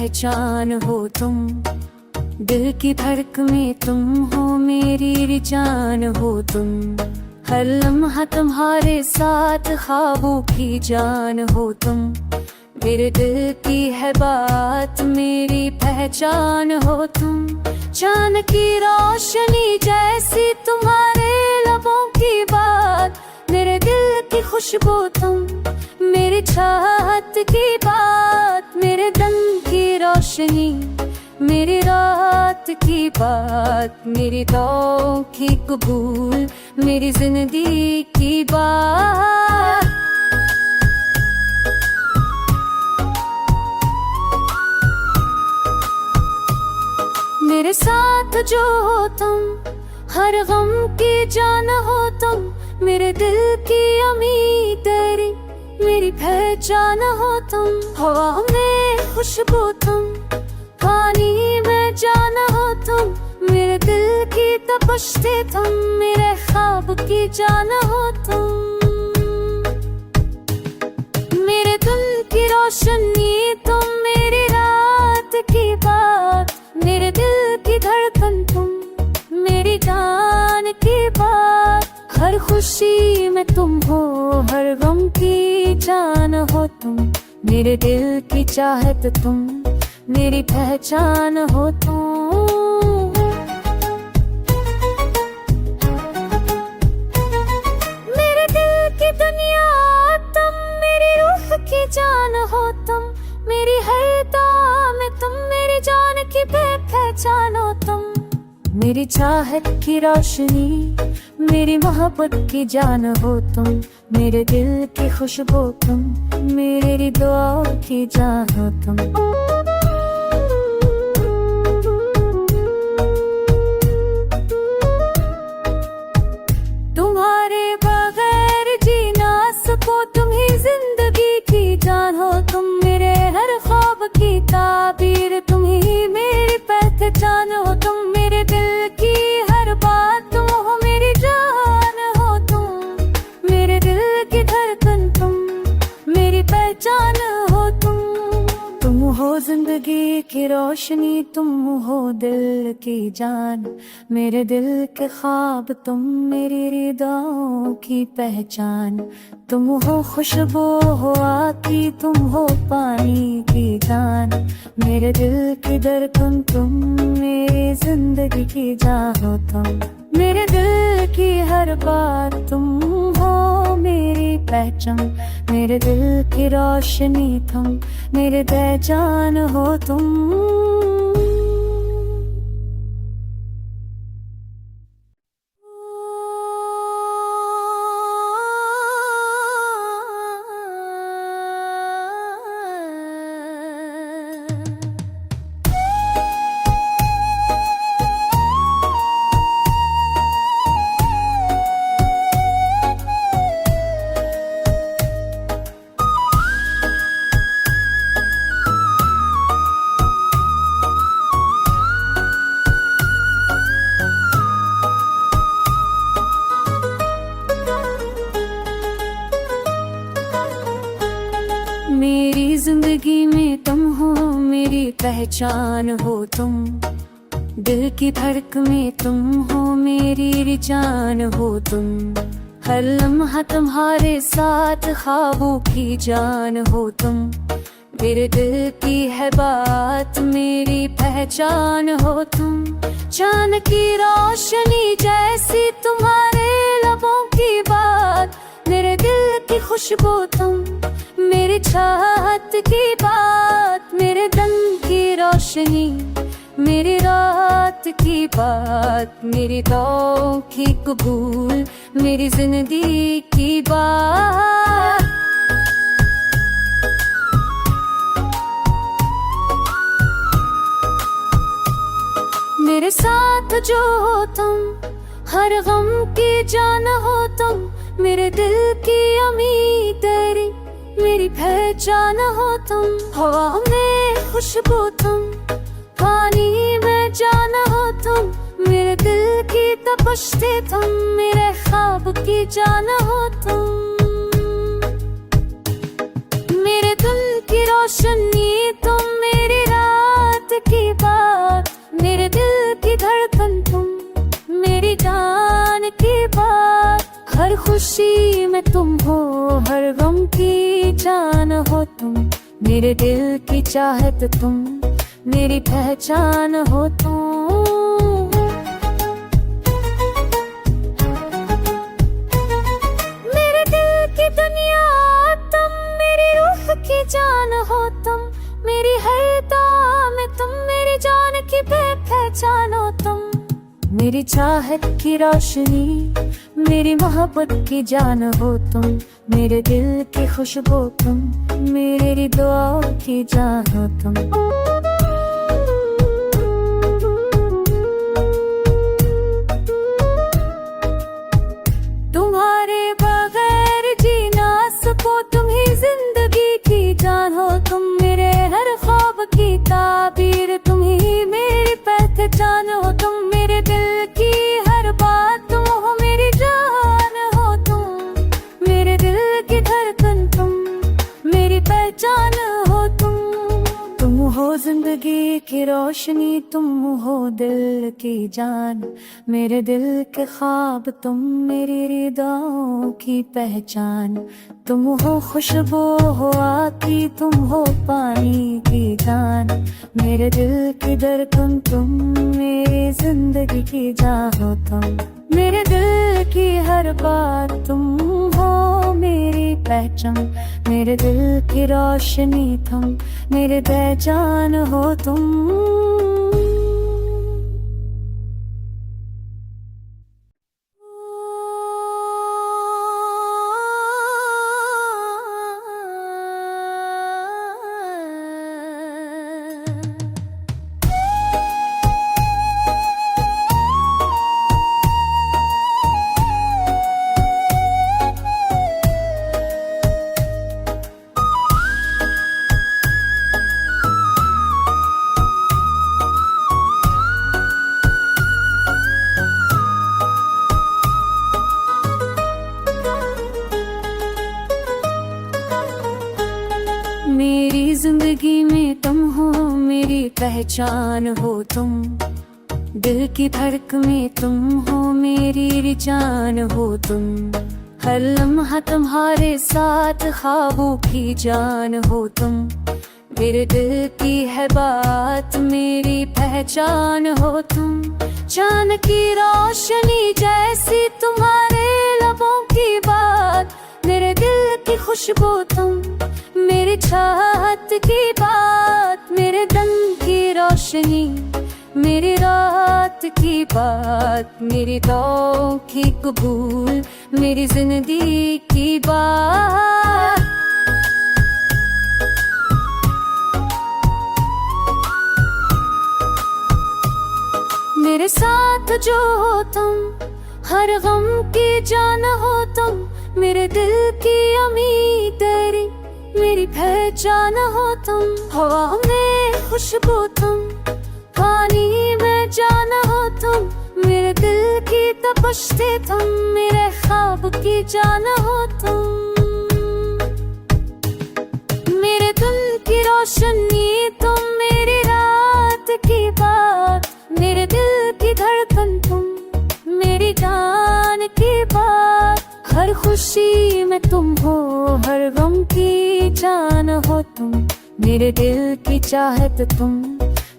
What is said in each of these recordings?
पहचान हो तुम, दिल की धड़क में तुम हो, मेरी जान हो तुम। हर लम्हा तुम्हारे साथ ख्वाबों की जान हो तुम, मेरे दिल की है बात, मेरी पहचान हो तुम। चांद की रोशनी जैसी तुम्हारे लबों की बात, मेरे दिल की खुशबू तुम, मेरी छात की बात, मेरे दम की रोशनी, मेरी रात की बात, मेरी दुआओं की कबूल, मेरी जिंदगी की बात। मेरे साथ जो हो तुम, हर गम की जान हो तुम, मेरे दिल की उम्मीद तेरी, मेरी पहचान हो तुम। हवा में खुशबू तुम, पानी में जान हो तुम, मेरे दिल की तपश से तुम, मेरे ख्वाब की जान हो तुम। मेरे दिल की रोशनी तुम, मेरी रात की बात, मेरे दिल की धड़कन तुम, मेरी जान की बात। हर खुशी में तुम हो, हर गम की जान हो तुम, मेरे दिल की चाहत तुम, मेरी पहचान हो तुम। मेरे दिल की दुनिया तुम, मेरी रूह की जान हो तुम, मेरी हर दुआ में तुम, मेरी जान की पहचान हो तुम। मेरी चाहत की रोशनी, मेरी मोहब्बत की जान हो तुम, मेरे दिल की खुशबू तुम, मेरी दुआओं की जान हो तुम। तुम्हारे बगैर जी ना सको, तुम ही जिंदगी की जान हो तुम, मेरे हर ख्वाब की ताबीर, तुम ही मेरी पहचान हो तुम। मेरे दिल की हर बात तुम हो, मेरी जान हो तुम, मेरे दिल की धड़कन तुम, मेरी पहचान हो तुम। तुम हो जिंदगी की रोशनी, तुम हो दिल की जान, मेरे दिल के ख्वाब तुम, मेरी रिदाओं की पहचान। तुम हो खुशबू हो आकी, तुम हो पानी की जान, मेरे दिल की धड़कन तुम, मेरी जिंदगी की जान हो तुम। मेरे दिल की हर बात तुम हो, मेरी पहचान, मेरे दिल की रोशनी तुम, मेरे पहचान हो तुम। मेरी जिंदगी में तुम हो, मेरी पहचान हो तुम, दिल की धड़क में तुम हो, मेरी जान हो तुम। हर लम्हा तुम्हारे साथ ख्वाबों की जान हो तुम, मेरे दिल की है बात, मेरी पहचान हो तुम। चांद की रोशनी जैसी तुम्हारे लबों की बात, मेरे दिल की खुशबू तुम, मेरी छात की बात, मेरे दम की रोशनी, मेरी रात की बात, मेरी दुआओं की कबूल, मेरी जिंदगी की बात। मेरे साथ जो हो तुम, हर गम की जान हो तुम, मेरे दिल की उम्मीद तेरी, मेरी पहचान हो तुम। हवा में खुशबू तुम, पानी में जान हो तुम, मेरे दिल की तपश से तुम, मेरे ख्वाब की जान हो तुम। मेरे दिल की रोशनी तुम, मेरी रात जान की बात। हर खुशी में तुम हो, हर गम की जान हो तुम। मेरे दिल की चाहत तुम, मेरी पहचान हो तुम। मेरे दिल की दुनिया तुम, मेरी रूह की जान हो तुम। मेरी हर दाम में तुम, मेरी जान की पहचान हो तुम। मेरी चाहत की रोशनी, मेरी मोहब्बत की जान हो तुम। मेरे दिल की खुशबू तुम, मेरी दुआओं की जान हो तुम। तुम्हारे बगैर जी ना सको, तुम ही जिंदगी की जान हो तुम। मेरे हर ख्वाब की ताबीर, तुम ही मेरी पहचान हो तुम। मेरे दिल की हर बात तुम हो, मेरी जान हो तुम। मेरे दिल की धड़कन तुम, मेरी पहचान हो तुम। तुम हो जिंदगी की रोशनी, तुम हो दिल की जान। मेरे दिल के ख्वाब तुम, मेरी रिदाओं की पहचान। तुम हो खुशबू हो आती, तुम हो पानी की जान। मेरे दिल की धड़कन तुम, मेरी जिंदगी की जान हो तुम। मेरे दिल की हर बात तुम हो, मेरी पहचान। मेरे दिल की रोशनी तुम, मेरे पहचान हो तुम। मेरी जिंदगी में तुम हो, मेरी पहचान हो तुम। दिल की धड़क में तुम हो, मेरी जान हो तुम। हर लम्हा तुम्हारे साथ, ख्वाबों की जान हो तुम। मेरे दिल की है बात, मेरी पहचान हो तुम। चांद की रोशनी जैसी तुम्हारे लबों की बात। मेरे दिल की खुशबू तुम, मेरी छात की बात। मेरे दम की रोशनी, मेरी रात की बात। मेरी दुआओं की कबूल, मेरी जिंदगी की बात। मेरे साथ जो हो तुम, हर गम की जान हो तुम। मेरे दिल की अमीर तेरी, मेरी पहचान हो तुम। हवा में खुशबू तुम, पानी में जान हो तुम। मेरे दिल की तपश से तुम, मेरे ख्वाब की जान हो तुम। मेरे दिल की रोशनी तुम, मेरी रात की बात। मेरे दिल की धड़कन तुम, मेरी जान की बात। हर खुशी में तुम हो, हर गम की जान हो तुम। मेरे दिल की चाहत तुम,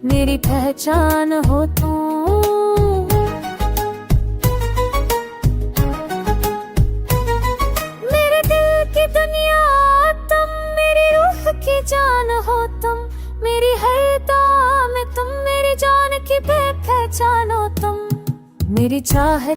मेरी पहचान हो तुम। मेरे दिल की दुनिया तुम, मेरी रूह की जान हो तुम। मेरी हर दाम में तुम, मेरी जान की पहचान हो तुम। मेरी चाहत